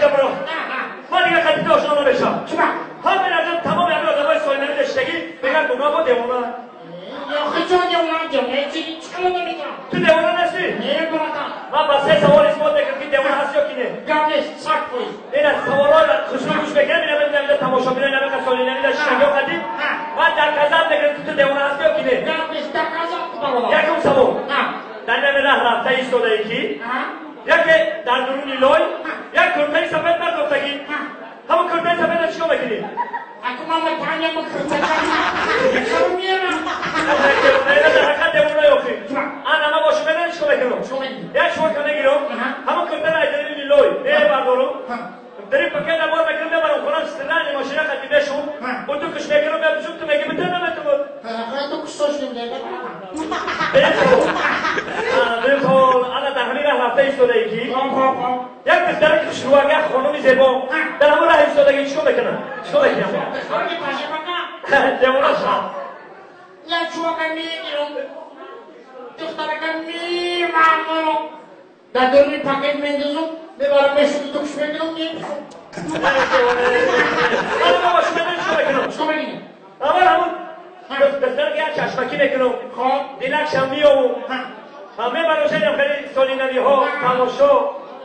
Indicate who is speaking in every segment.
Speaker 1: جبرو من دیگه خطی آشنا نمیشم همین ازم تمام همین آدمای ساینانی داشتگی بگن گناه با دیونا تو دیونا نستی؟ من بسه سوال اسمات بکرم که دیونا هست یا کی نه؟ این از سوالای خشنو گوش بکنم اینم تماشا بینه اینم که ساینانی داشتگی و قدیم من در قضب بگرم تو دیونا هست یا کی نه؟ یکم سوال در نمی رفته ایستاده ایکی یکی در درون لای یک کرتای سفید مرد گفتگی همون کرتای سفید رو چیکار میکنی؟ در حقیقت دیوونه یوخی آن همه باشو بدن چیکار میکنم؟ یک شما کنه گیرم همون کرتای را درون لای نه بردارم داری پکه نبار میکنم ببرم خونم سترانی ماشینه خطی بشم و تو کش میکنم بپشم تو میگی بتر نمیتونم
Speaker 2: تو کشتاش نمیده
Speaker 1: بالکل انا در همین راه رفته ایستاده ای کی یک پسر خوشرویه خانمی زیبا در همون راه ایستادگی چیکار میکنن؟ چیکار میکنن؟ دیوانه شما
Speaker 2: یا چوکا میگیرم دخترکا میمانم در دورمی پاکت میندازم ببرم بشم تو کش میگیرم میپسم
Speaker 1: انا بابا شما میدونی چیکار میکنم؟ اول همون پسر که چشمکی میکنم دیلکش هم میام همه براشم خیلی سالینانی ها تماشا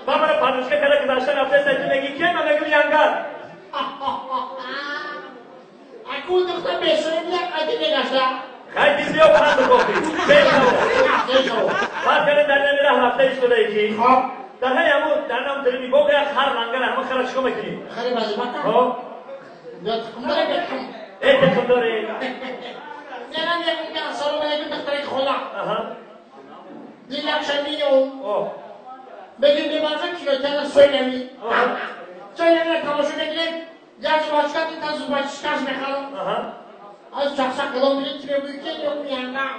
Speaker 1: من برای پنوشکه کرده که داشتن رفته سایتون میگی که من میگم ینگر
Speaker 2: اکو دختر بشوری بیاد قدی نگشته
Speaker 1: خیلی بیا پند بکافی بیشتر بعد کنه در نمی راه رفته ایستاده ایکی در همون در نام داری میگو که خر منگر همه خرا چیکار میکنی؟
Speaker 2: خری بازی بکن بیاد تکم داره بکن
Speaker 1: ای تکم داره
Speaker 2: نرم یکم که اصلا رو بگیم دختری خولا دیلکش میام بگیم ببرزن کیلوتر سویلمی سویلمی تماشا بگیریم گرچه باشکت این تا زوبایشکش میخوام از چخشک کلام بیرید که بگوی که یا میانگم